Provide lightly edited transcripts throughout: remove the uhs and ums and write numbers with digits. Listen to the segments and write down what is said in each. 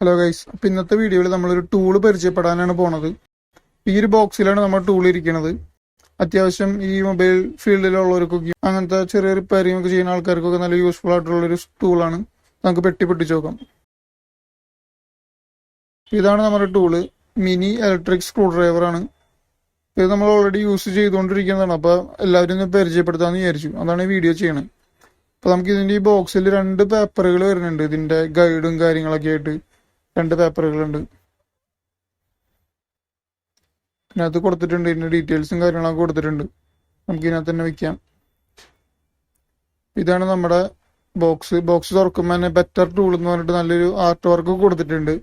Hello guys, അപ്പം ഇന്നത്തെ വീഡിയോയിൽ നമ്മളൊരു ടൂള് പരിചയപ്പെടാനാണ് പോണത്. ഈ ഒരു ബോക്സിലാണ് നമ്മൾ ടൂൾ ഇരിക്കുന്നത്. അത്യാവശ്യം ഈ മൊബൈൽ ഫീൽഡിലുള്ളവർക്കൊക്കെ അങ്ങനത്തെ ചെറിയ റിപ്പയറിംഗ് ഒക്കെ ചെയ്യുന്ന ആൾക്കാർക്കൊക്കെ നല്ല യൂസ്ഫുൾ ആയിട്ടുള്ളൊരു ടൂളാണ്. നമുക്ക് പൊട്ടിച്ച് നോക്കാം. ഇതാണ് നമ്മുടെ ടൂള്. മിനി ഇലക്ട്രിക് സ്ക്രൂ ഡ്രൈവറാണ്. ഇത് നമ്മൾ ഓൾറെഡി യൂസ് ചെയ്തുകൊണ്ടിരിക്കുന്നതാണ്. അപ്പോൾ എല്ലാവരും ഒന്ന് പരിചയപ്പെടുത്താമെന്ന് വിചാരിച്ചു. അതാണ് ഈ വീഡിയോ ചെയ്യണത്. അപ്പോൾ നമുക്ക് ഇതിൻ്റെ ഈ ബോക്സിൽ 2 പേപ്പറുകൾ വരുന്നുണ്ട്. ഇതിൻ്റെ ഗൈഡും കാര്യങ്ങളൊക്കെ ആയിട്ട് 2 പേപ്പറുകളുണ്ട്. ഇതിനകത്ത് കൊടുത്തിട്ടുണ്ട്, ഇതിൻ്റെ ഡീറ്റെയിൽസും കാര്യങ്ങളൊക്കെ കൊടുത്തിട്ടുണ്ട്. നമുക്ക് ഇതിനകത്ത് തന്നെ വെക്കാം. ഇതാണ് നമ്മുടെ ബോക്സ് തുറക്കുമ്പോൾ തന്നെ ബെറ്റർ ടൂൾ എന്ന് പറഞ്ഞിട്ട് നല്ലൊരു ആർട്ട് വർക്ക് കൊടുത്തിട്ടുണ്ട്.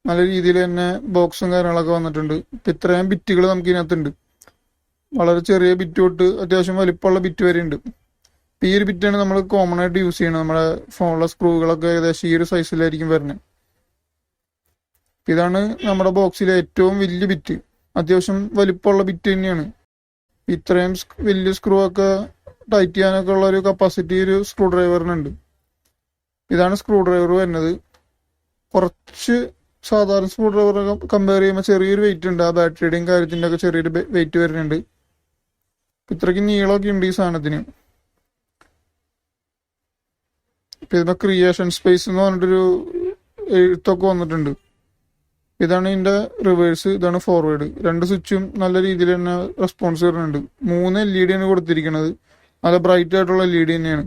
നല്ല രീതിയിൽ തന്നെ ബോക്സും കാര്യങ്ങളൊക്കെ വന്നിട്ടുണ്ട്. ഇപ്പം ഇത്രയും ബിറ്റുകൾ നമുക്ക് ഇതിനകത്തുണ്ട്. വളരെ ചെറിയ ബിറ്റ് തൊട്ട് അത്യാവശ്യം വലിപ്പമുള്ള ബിറ്റ് വരെ ഉണ്ട്. ഈ ഒരു ബിറ്റാണ് നമ്മൾ കോമൺ ആയിട്ട് യൂസ് ചെയ്യുന്നത്. നമ്മുടെ ഫോണിലെ സ്ക്രൂകളൊക്കെ ഏകദേശം ഈ ഒരു സൈസിലായിരിക്കും വരുന്നത്. ഇതാണ് നമ്മുടെ ബോക്സിലെ ഏറ്റവും വലിയ ബിറ്റ്. അത്യാവശ്യം വലിപ്പമുള്ള ബിറ്റ് തന്നെയാണ്. ഇത്രയും വലിയ സ്ക്രൂ ഒക്കെ ടൈറ്റ് ചെയ്യാനൊക്കെ ഉള്ള ഒരു കപ്പാസിറ്റി ഒരു സ്ക്രൂ ഡ്രൈവറിനുണ്ട്. ഇതാണ് സ്ക്രൂ ഡ്രൈവർ വരുന്നത്. കുറച്ച് സാധാരണ സ്ക്രൂ ഡ്രൈവർ കമ്പയർ ചെയ്യുമ്പോൾ ചെറിയൊരു വെയിറ്റ് ഉണ്ട്. ആ ബാറ്ററിയുടെയും കാര്യത്തിൻ്റെ ഒക്കെ ചെറിയൊരു വെയിറ്റ് വരുന്നുണ്ട്. ഇത്രയ്ക്ക് നീളമൊക്കെ ഉണ്ട് ഈ സാധനത്തിന്. ഇപ്പം ക്രിയേഷൻ സ്പേസ് എന്ന് പറഞ്ഞിട്ടൊരു എഴുത്തൊക്കെ വന്നിട്ടുണ്ട്. ഇതാണ് ഇതിൻ്റെ റിവേഴ്സ്, ഇതാണ് ഫോർവേഡ്. 2 സ്വിച്ചും നല്ല രീതിയിൽ തന്നെ റെസ്പോൺസ് വരുന്നുണ്ട്. 3 LED ആണ് കൊടുത്തിരിക്കുന്നത്. നല്ല ബ്രൈറ്റ് ആയിട്ടുള്ള LED തന്നെയാണ്.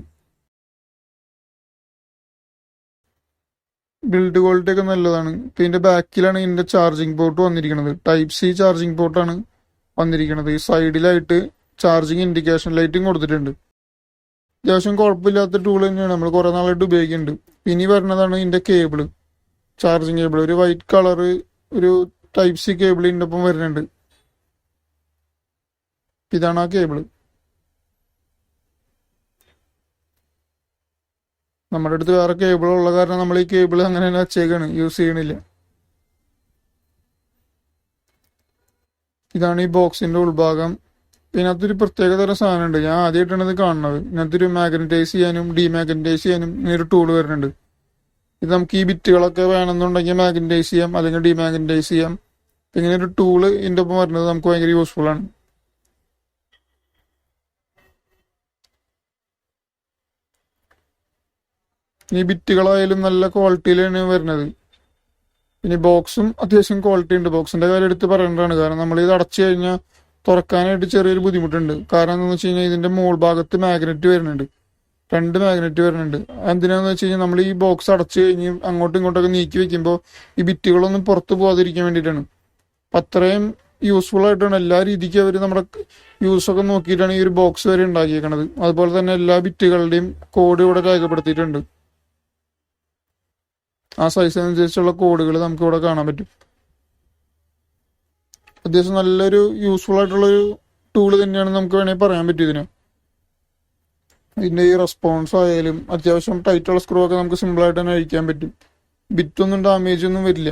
ബിൽഡ് ക്വാളിറ്റി ഒക്കെ നല്ലതാണ്. ഇപ്പം ഇതിൻ്റെ ബാക്കിലാണ് ഇതിൻ്റെ ചാർജിങ് പോർട്ട് വന്നിരിക്കുന്നത്. ടൈപ്പ് സി ചാർജിങ് പോർട്ടാണ് വന്നിരിക്കുന്നത്. ഈ സൈഡിലായിട്ട് ചാർജിങ് ഇൻഡിക്കേഷൻ ലൈറ്റും കൊടുത്തിട്ടുണ്ട്. അത്യാവശ്യം കുഴപ്പമില്ലാത്ത ടൂൾ തന്നെയാണ്. നമ്മൾ കുറേ നാളായിട്ട് ഉപയോഗിക്കുന്നുണ്ട്. ഇനി വരുന്നതാണ് ഇതിൻ്റെ കേബിള്, ചാർജിങ് കേബിൾ. ഒരു വൈറ്റ് കളറ് ഒരു ടൈപ്പ് സി കേബിൾ ഇതിൻ്റെ ഒപ്പം വരുന്നുണ്ട്. ഇതാണ് ആ കേബിള്. നമ്മുടെ അടുത്ത് വേറെ കേബിൾ ഉള്ള കാരണം നമ്മൾ ഈ കേബിൾ അങ്ങനെ തന്നെ വച്ചേക്കാണ്, യൂസ് ചെയ്യണില്ല. ഇതാണ് ഈ ബോക്സിന്റെ ഉൾഭാഗം. ഇതിനകത്തൊരു പ്രത്യേക തരം സാധനമുണ്ട്. ഞാൻ ആദ്യമായിട്ടാണ് ഇത് കാണുന്നത്. ഇതിനകത്തൊരു മാഗ്നറ്റൈസ് ചെയ്യാനും ഡീമാഗ്നറ്റൈസ് ചെയ്യാനും ഇങ്ങനൊരു ടൂൾ വരുന്നുണ്ട്. ഇത് നമുക്ക് ഈ ബിറ്റുകളൊക്കെ വേണമെന്നുണ്ടെങ്കിൽ മാഗ്നറ്റൈസ് ചെയ്യാം, അല്ലെങ്കിൽ ഡീമാഗ്നറ്റൈസ് ചെയ്യാം. ഇങ്ങനെ ഒരു ടൂള് ഇതിൻ്റെ ഒപ്പം വരുന്നത് നമുക്ക് ഭയങ്കര യൂസ്ഫുൾ ആണ്. ഈ ബിറ്റുകളായാലും നല്ല ക്വാളിറ്റിയിലാണ് വരുന്നത്. പിന്നെ ബോക്സും അത്യാവശ്യം ക്വാളിറ്റി ഉണ്ട്. ബോക്സിന്റെ കാര്യം എടുത്ത് പറയേണ്ടതാണ്. കാരണം നമ്മൾ ഇത് അടച്ചു കഴിഞ്ഞാൽ തുറക്കാനായിട്ട് ചെറിയൊരു ബുദ്ധിമുട്ടുണ്ട്. കാരണം എന്താണെന്ന് വെച്ച് കഴിഞ്ഞാൽ ഇതിന്റെ മോൾ ഭാഗത്ത് മാഗ്നറ്റ് വരുന്നുണ്ട്. 2 മാഗ്നറ്റ് വരുന്നുണ്ട്. എന്തിനാന്ന് വെച്ച് കഴിഞ്ഞാൽ നമ്മൾ ഈ ബോക്സ് അടച്ചു കഴിഞ്ഞ് അങ്ങോട്ടും ഇങ്ങോട്ടൊക്കെ നീക്കി വെക്കുമ്പോൾ ഈ ബിറ്റുകളൊന്നും പുറത്ത് പോകാതിരിക്കാൻ വേണ്ടിയിട്ടാണ്. അപ്പം അത്രയും യൂസ്ഫുൾ ആയിട്ടാണ്. എല്ലാ രീതിക്കും അവർ നമ്മുടെ യൂസൊക്കെ നോക്കിയിട്ടാണ് ഈ ഒരു ബോക്സ് വരെ ഉണ്ടാക്കിയേക്കണത്. അതുപോലെ തന്നെ എല്ലാ ബിറ്റുകളുടെയും കോഡ് ഇവിടെ രേഖപ്പെടുത്തിയിട്ടുണ്ട്. ആ സൈസിനനുസരിച്ചുള്ള കോഡുകൾ നമുക്ക് ഇവിടെ കാണാൻ പറ്റും. അത്യാവശ്യം നല്ലൊരു യൂസ്ഫുൾ ആയിട്ടുള്ളൊരു ടൂള് തന്നെയാണ് നമുക്ക് വേണമെങ്കിൽ പറയാൻ പറ്റും ഇതിന്. ഇതിൻ്റെ ഈ റെസ്പോൺസ് ആയാലും അത്യാവശ്യം ടൈറ്റുള്ള സ്ക്രൂ ഒക്കെ നമുക്ക് സിമ്പിളായിട്ട് തന്നെ അഴിക്കാൻ പറ്റും. ബിറ്റൊന്നും ഡാമേജ് ഒന്നും വരില്ല.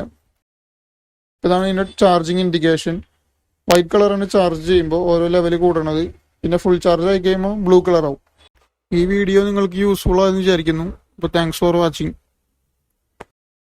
ഇതാണ് ഇതിൻ്റെ ചാർജിങ് ഇൻഡിക്കേഷൻ. വൈറ്റ് കളറാണ് ചാർജ് ചെയ്യുമ്പോൾ ഓരോ ലെവൽ കൂടണത്. പിന്നെ ഫുൾ ചാർജ് ആയി കഴിയുമ്പോൾ ബ്ലൂ കളറാവും. ഈ വീഡിയോ നിങ്ങൾക്ക് യൂസ്ഫുൾ ആയെന്ന് വിചാരിക്കുന്നു. അപ്പോൾ താങ്ക്സ് ഫോർ വാച്ചിങ്.